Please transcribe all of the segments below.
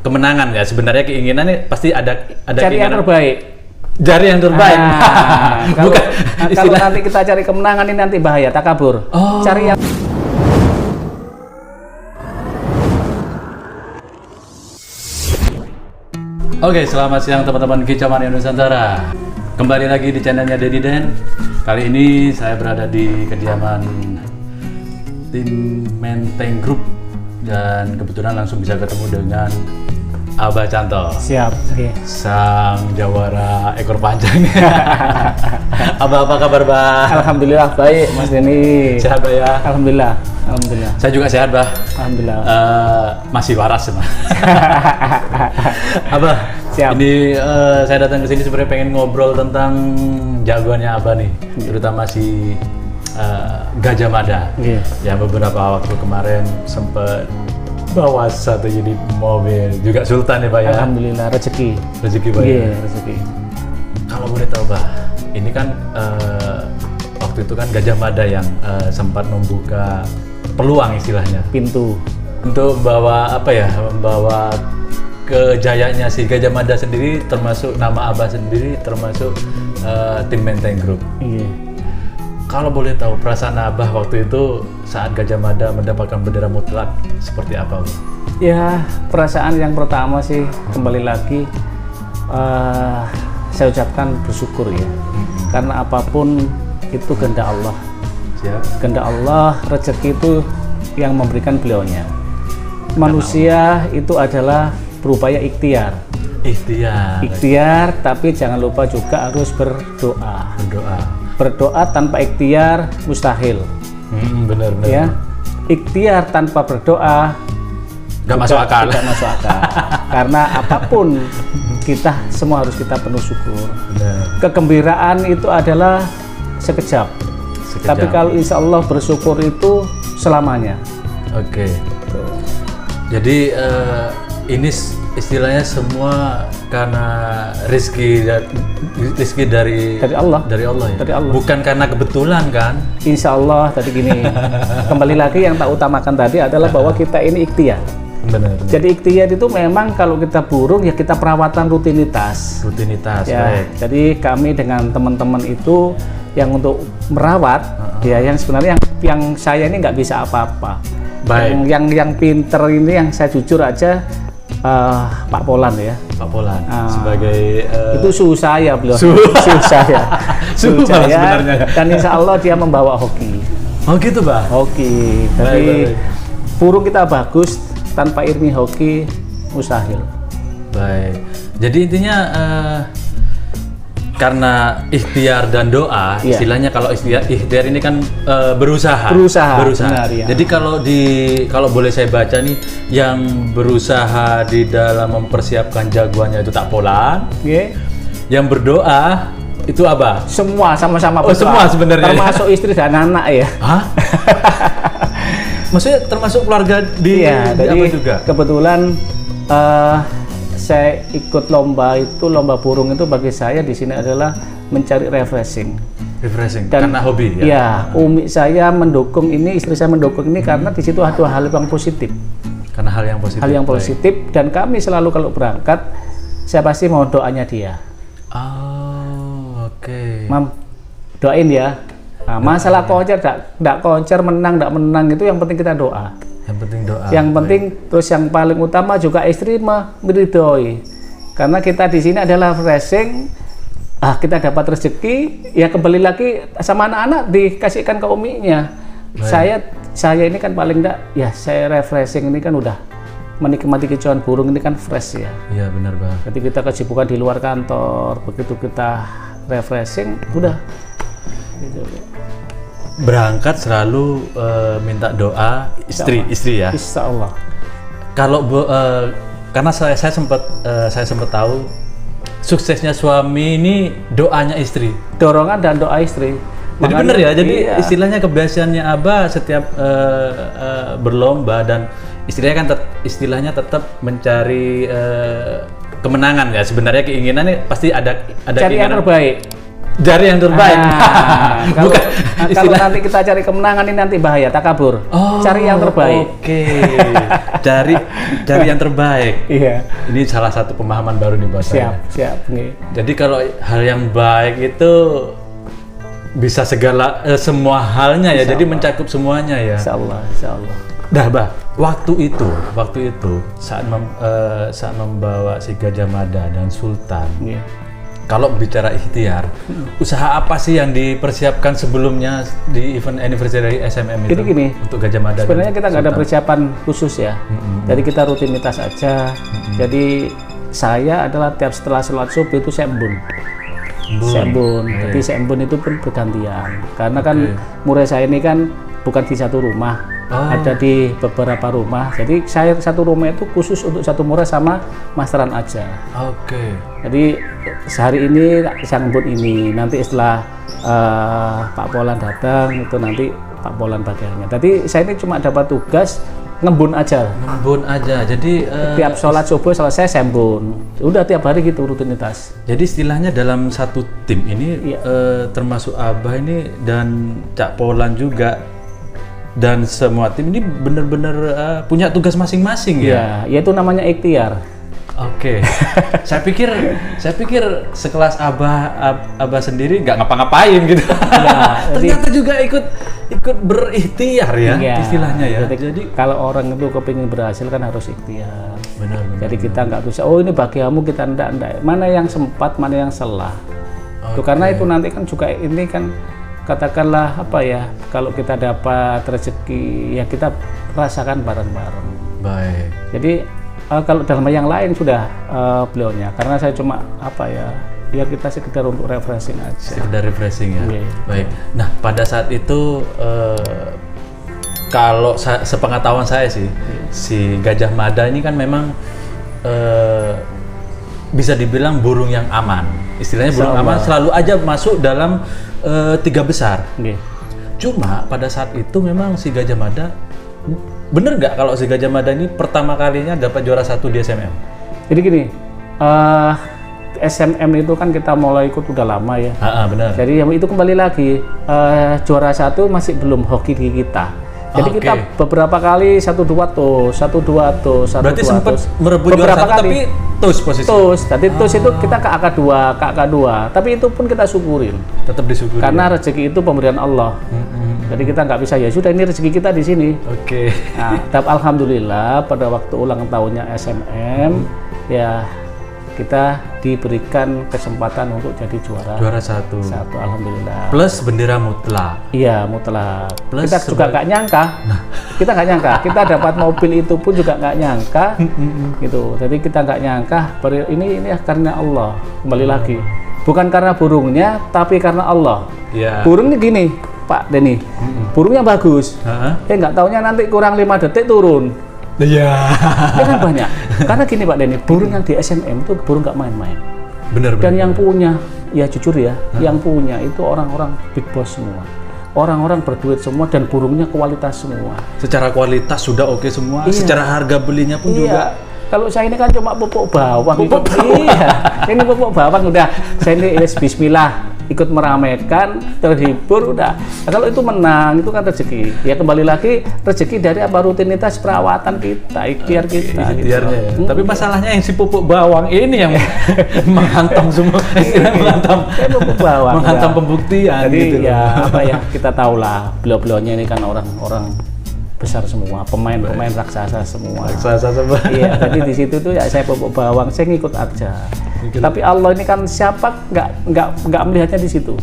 kemenangan ya. Sebenarnya keinginannya pasti ada cari yang terbaik. Cari yang terbaik. Bukan kalau nanti kita cari kemenangan ini nanti bahaya, takabur. Cari yang Oke, selamat siang teman-teman Kicau Mania Nusantara. Kembali lagi di channelnya Dedi Den. Kali ini saya berada di kediaman tim Menteng Group dan kebetulan langsung bisa ketemu dengan Abah Canto. siap. Oke. Sang jawara ekor panjang. Abah, apa kabar, Bah? Alhamdulillah baik, Mas Denny. Sehat, Bah ya? Alhamdulillah. Alhamdulillah. Saya juga sehat, Bah. Alhamdulillah. Masih waras, Bah. Abah, siap. ini saya datang ke sini sebenarnya pengen ngobrol tentang jagoannya Abah nih, terutama si Gajah Mada. Ya, beberapa waktu kemarin sempat bawa satu unit mobil, juga Sultan ya, Pak ya. Alhamdulillah, rezeki. Rezeki, Pak ya. Rezeki. Kalau boleh tahu, Pak, ini kan waktu itu kan Gajah Mada yang sempat membuka peluang istilahnya, Pintu. untuk membawa membawa kejayaannya si Gajah Mada sendiri, termasuk nama Abah sendiri, termasuk tim Menteng Group. Iya. Kalau boleh tahu perasaan Abah waktu itu saat Gajah Mada mendapatkan bendera mutlak seperti apa, Bang? Ya, perasaan yang pertama sih kembali lagi saya ucapkan bersyukur ya. Karena apapun itu kehendak Allah. Siap. Kehendak Allah, rezeki itu yang memberikan beliaunya. Manusia itu adalah berupaya ikhtiar. Ikhtiar, tapi jangan lupa juga harus berdoa. Berdoa tanpa ikhtiar mustahil. Benar. Ya, ikhtiar tanpa berdoa Gak masuk akal. Tidak masuk akal. Karena apapun kita semua harus kita penuh syukur. Benar. Kegembiraan itu adalah sekejap. Tapi kalau insya Allah bersyukur itu selamanya. Oke. Jadi ini istilahnya semua karena rezeki dari Allah ya. Dari Allah. Bukan karena kebetulan kan? Insya Allah tadi gini. Kembali lagi yang tak utamakan tadi adalah bahwa kita ini ikhtiar. Benar. Jadi ikhtiar itu memang kalau kita burung ya kita perawatan rutinitas. Ya, baik. jadi kami dengan teman-teman itu yang untuk merawat ya, yang sebenarnya yang saya ini nggak bisa apa-apa. Baik. Yang pinter ini yang saya jujur aja Pak Polan ya. Pak Polan sebagai itu suhu saya beliau. Suhu saya. Suhu saya sebenarnya. Dan insya Allah dia membawa hoki. Oh gitu, Bah. Hoki. Jadi burung kita bagus tanpa ilmu hoki mustahil. Baik. Jadi intinya karena ikhtiar dan doa, istilahnya kalau ikhtiar ini kan berusaha. Benar, ya. Jadi kalau boleh saya baca nih, yang berusaha di dalam mempersiapkan jagoannya itu Tak Polan. Yang berdoa itu Abah. Semua sama-sama berdoa. Semua sebenarnya. Termasuk istri dan anak ya. Hah? Maksudnya termasuk keluarga di jadi apa juga? Kebetulan saya ikut lomba burung itu bagi saya di sini adalah mencari refreshing. Dan, karena hobi ya. Ya, umi saya mendukung ini, istri saya mendukung ini karena di situ ada hal yang positif. Karena hal yang positif. Hal yang positif dan kami selalu kalau berangkat saya pasti mau doanya dia. Oh, oke. Mam, doain ya. Nah, masalah konser enggak konser menang enggak menang itu yang penting kita doa. Yang penting doa. Yang penting terus yang paling utama juga istri meridhoi. Karena kita di sini adalah refreshing, kita dapat rezeki, ya kembali lagi sama anak-anak dikasihkan ke uminya. Saya ini kan paling enggak ya saya refreshing ini kan udah menikmati kicauan burung ini kan fresh ya. Iya benar, Bang. Ketika kita kesibukan di luar kantor, begitu kita refreshing udah gitu. Berangkat selalu minta doa istri ya. Insya Allah. Kalau karena saya sempat tahu suksesnya suami ini doanya istri. Dorongan dan doa istri. Jadi benar ya. Jadi istilahnya kebiasaannya Abah setiap berlomba dan istilahnya kan istilahnya tetap mencari kemenangan ya. Sebenarnya keinginannya pasti ada cari keinginan. yang terbaik. Jari yang terbaik. Kalau, Bukan kalau nanti kita cari kemenangan ini nanti bahaya, takabur. Cari yang terbaik. Oke. Cari yang terbaik. Iya. Ini salah satu pemahaman baru nih buat saya. Siap. Nggih. Jadi kalau hal yang baik itu bisa semua halnya ya. Jadi mencakup semuanya ya. Insyaallah. Dah, Bah. Waktu itu saat membawa si Gajah Mada dan Sultan. Nggih. Kalau bicara ikhtiar, usaha apa sih yang dipersiapkan sebelumnya di event anniversary SMM itu? Jadi gini, untuk Gajah Mada. Sebenarnya kita nggak ada persiapan khusus ya. Jadi kita rutinitas aja. Jadi saya adalah tiap setelah sholat subuh itu sembun. Jadi sembun itu pun bergantian. Karena kan murid saya ini kan bukan di satu rumah, ada di beberapa rumah. Jadi saya satu rumah itu khusus untuk satu murid sama masteran aja. Oke. Jadi sehari ini sambut ini, nanti setelah Pak Polan datang itu nanti Pak Polan bagiannya. Tadi saya ini cuma dapat tugas ngembun aja. Jadi tiap sholat subuh selesai sembun. Udah tiap hari gitu rutinitas. Jadi istilahnya dalam satu tim ini termasuk Abah ini dan Cak Polan juga dan semua tim ini benar-benar punya tugas masing-masing ya. Ya, itu namanya ikhtiar. Oke. Saya pikir sekelas Abah sendiri nggak ngapa-ngapain gitu. Ya, ternyata juga ikut berikhtiar ya, istilahnya ya. Jadi kalau orang itu kepingin berhasil kan harus ikhtiar. Benar. Jadi kita nggak bisa, oh ini bagianmu kita ndak. Mana yang sempat, mana yang salah. Itu karena itu nanti kan juga ini kan katakanlah apa ya, kalau kita dapat rezeki ya kita rasakan bareng-bareng. Baik. Jadi kalau dalam yang lain sudah beliaunya, karena saya cuma apa ya kita sekedar untuk refreshing aja. Sekedar refreshing ya. Yeah. Baik. Nah pada saat itu kalau sepengetahuan saya sih, si Gajah Mada ini kan memang bisa dibilang burung yang aman. Istilahnya burung aman selalu aja masuk dalam 3 besar. Okay. Cuma pada saat itu memang si Gajah Mada, bener nggak kalau si Gajah Mada ini pertama kalinya dapat juara 1 di SMM? Jadi gini, SMM itu kan kita mulai ikut udah lama ya. Benar. Jadi itu kembali lagi juara 1 masih belum hoki di kita. Jadi kita beberapa kali 1-2 tus. Berarti sempat merebut juara 1 tapi tus posisi. Tadi tus itu kita ke AK2. Tapi itu pun kita syukurin. Tetap disyukuri. Karena rezeki itu pemberian Allah. Jadi kita nggak bisa ya sudah ini rezeki kita di sini. Oke. Nah, tapi alhamdulillah pada waktu ulang tahunnya SMM ya kita diberikan kesempatan untuk jadi juara 1. Alhamdulillah. Plus bendera mutlak. Iya, mutlak. Plus kita juga nggak nyangka. Kita nggak nyangka. Kita dapat mobil itu pun juga nggak nyangka. Gitu. Jadi kita nggak nyangka. Ini karena Allah. Kembali lagi. Bukan karena burungnya, tapi karena Allah. Yeah. Burungnya gini, Pak Denny. Burungnya bagus. Nggak taunya nanti kurang 5 detik turun. Iya. Ya kan banyak. Karena gini Pak Denny, burung yang di SMM itu burung nggak main-main. Benar. Dan yang punya, ya jujur ya, yang punya itu orang-orang big boss semua. Orang-orang berduit semua dan burungnya kualitas semua. Secara kualitas sudah oke semua. Iya. Secara harga belinya pun juga. Kalau saya ini kan cuma pupuk bawang. Iya. Ini pupuk bawang udah. Saya ini bismillah ikut meramaikan, terhibur udah. Nah, kalau itu menang itu kan rezeki. Ya kembali lagi rezeki dari apa rutinitas perawatan kita, ikhtiar kita. Ikhtiarnya ya. Tapi masalahnya yang si pupuk bawang ini yang menghantam semua. Pupuk bawang. Menghantam pembuktian. Jadi gitu ya apa ya kita tahulah beliau-beliaunya ini kan orang-orang besar semua, pemain raksasa semua. Iya, jadi di situ tuh ya saya pupuk bawang, saya ngikut aja. Tapi Allah ini kan siapa nggak melihatnya di situ.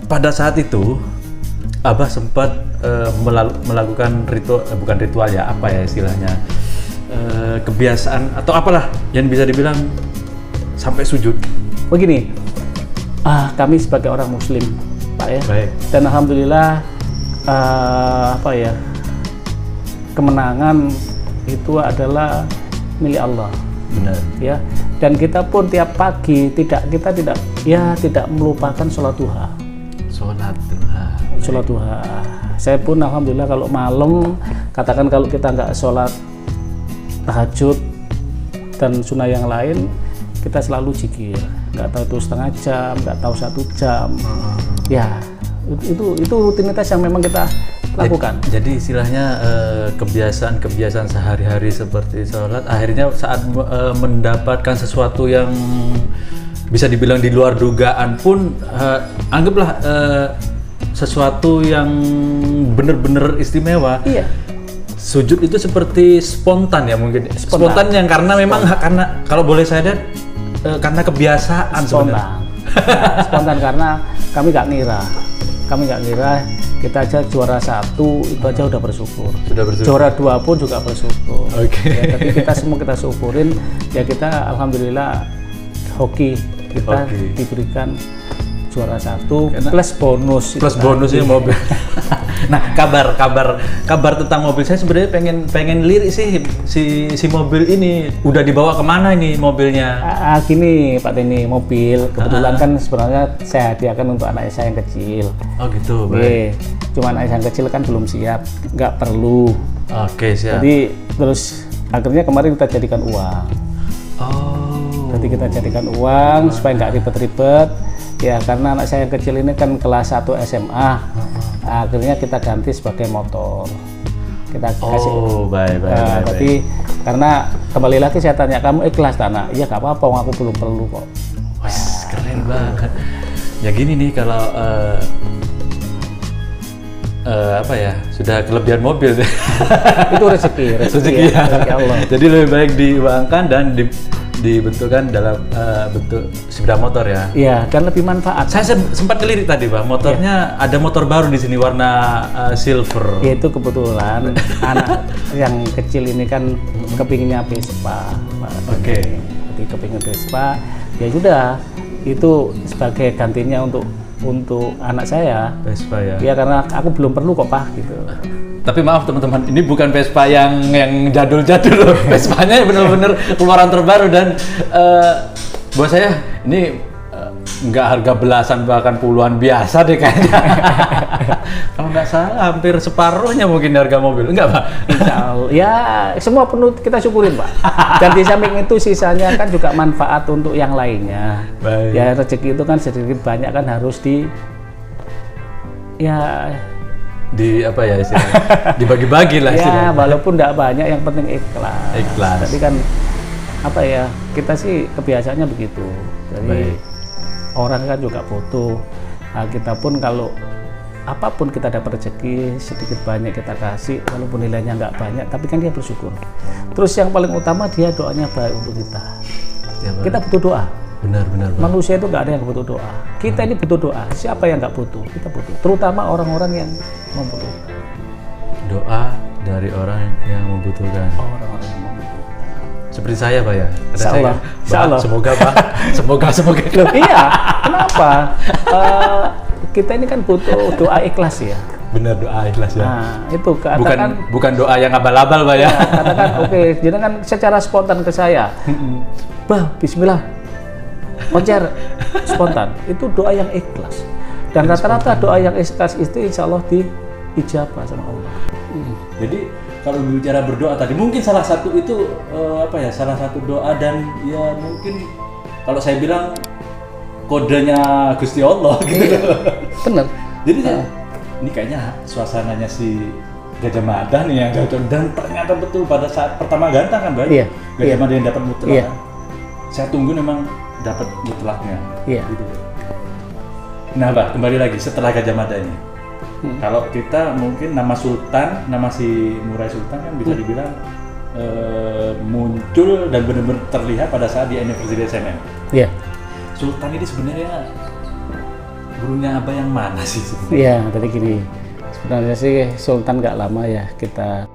Pada saat itu Abah sempat melakukan ritual, bukan ritual ya, apa ya istilahnya, kebiasaan atau apalah yang bisa dibilang sampai sujud. Begini, kami sebagai orang Muslim, Pak ya, baik. Dan alhamdulillah kemenangan itu adalah milik Allah. Benar. Ya, dan kita pun tiap pagi kita tidak melupakan sholat duha. Sholat duha. Saya pun alhamdulillah kalau malam, katakan kalau kita nggak sholat tahajud dan sunnah yang lain, kita selalu zikir. nggak tahu itu setengah jam, nggak tahu 1 jam. Ya itu rutinitas yang memang kita lakukan. Jadi istilahnya kebiasaan-kebiasaan sehari-hari seperti sholat, akhirnya saat mendapatkan sesuatu yang bisa dibilang di luar dugaan pun, anggaplah sesuatu yang benar-benar istimewa. Iya. Sujud itu seperti spontan ya mungkin. Spontan yang karena memang karena kalau boleh saya lihat karena kebiasaan sebenarnya. Spontan karena kami nggak ngira kita aja juara 1 itu aja udah bersyukur. Sudah bersyukur. Juara 2 pun juga bersyukur. Oke. Ya, tapi kita semua kita syukurin ya, kita alhamdulillah hoki kita diberikan juara 1 plus bonus. Plus bonusnya mobil. Nah, kabar tentang mobil saya sebenarnya pengen lirik sih, si mobil ini udah dibawa kemana ini mobilnya? Gini Pak Denny, mobil kebetulan kan sebenarnya saya hadiahkan untuk anak saya yang kecil. Oh gitu, baik. Cuma anak saya yang kecil kan belum siap, nggak perlu. Oke, siap. Jadi terus akhirnya kemarin kita jadikan uang. Oh. Jadi kita jadikan uang supaya nggak ribet-ribet. Ya karena anak saya yang kecil ini kan kelas 1 SMA, akhirnya kita ganti sebagai motor. Kita kasih. Oh, baik. Tapi karena kembali lagi saya tanya, kamu ikhlas Tanah? Iya nggak apa-apa, aku belum perlu kok. Wah, keren banget. Ya gini nih kalau apa ya, sudah kelebihan mobil. Itu rezeki ya. Rezeki Allah. Jadi lebih baik diuangkan dan dibentukkan dalam bentuk sepeda motor ya. Iya, kan lebih manfaat. Saya sempat ngelirik tadi, Pak. Motornya ada motor baru di sini warna silver. Ya, itu kebetulan anak yang kecil ini kan kepinginnya Vespa. Oke. Jadi kepingin Vespa, ya sudah itu sebagai gantinya untuk anak saya. Vespa ya. Ya karena aku belum perlu kok Pak gitu. Tapi maaf teman-teman, ini bukan Vespa yang jadul-jadul loh. Vespanya benar-benar keluaran terbaru dan buat saya ini nggak harga belasan bahkan puluhan biasa deh kayaknya. Kalau nggak salah hampir separuhnya mungkin harga mobil, enggak Pak? Insya Allah. Ya semua penuh kita syukurin Pak. Dan di samping itu sisanya kan juga manfaat untuk yang lainnya. Baik. Ya rezeki itu kan sedikit banyak kan harus di apa ya istilahnya, dibagi-bagi lah istilahnya. Ya walaupun tidak banyak, yang penting ikhlas. Tapi kan apa ya, kita sih kebiasaannya begitu. Jadi orang kan juga butuh. Nah, kita pun kalau apapun kita dapat rezeki sedikit banyak kita kasih, walaupun nilainya nggak banyak, tapi kan dia bersyukur. Terus yang paling utama dia doanya baik untuk kita. Ya, kita butuh doa. Benar. Manusia itu nggak ada yang butuh doa. Kita ini butuh doa. Siapa yang nggak butuh? Kita butuh. Terutama orang-orang yang membutuhkan. Doa dari orang yang membutuhkan. Orang-orang yang membutuhkan. Seperti saya Pak ya. Insya Allah. Semoga Pak. Semoga. Loh, iya. Kenapa? Kita ini kan butuh doa ikhlas ya. Benar, doa ikhlas ya. Nah, itu katakan bukan doa yang abal-abal Pak ya. Katakan oke, jadi kan secara spontan ke saya. Bah, bismillah. Koncer spontan. Itu doa yang ikhlas. Dan rata-rata doa yang ikhlas itu insya Allah diijabah sama Allah. Jadi kalau bicara berdoa tadi, mungkin salah satu itu salah satu doa dan ya mungkin kalau saya bilang kodenya Gusti Allah gitu. Bener. Jadi ini kayaknya suasananya si Gajah Mada nih yang cocok, dan ternyata betul pada saat pertama gantang kan Mbak? Iya. Gajah Mada yang dapat mutlak. Iya. Saya tunggu memang dapat mutlaknya. Iya. Gitu. Nah Pak, kembali lagi setelah Gajah Mada ini. Kalau kita mungkin nama Sultan, nama si Murai Sultan kan bisa dibilang muncul dan benar-benar terlihat pada saat di anniversary SNM. Iya. Sultan ini sebenarnya gurunya Abah yang mana sih sebenarnya? Iya, tadi gini. Sebenarnya sih Sultan nggak lama ya kita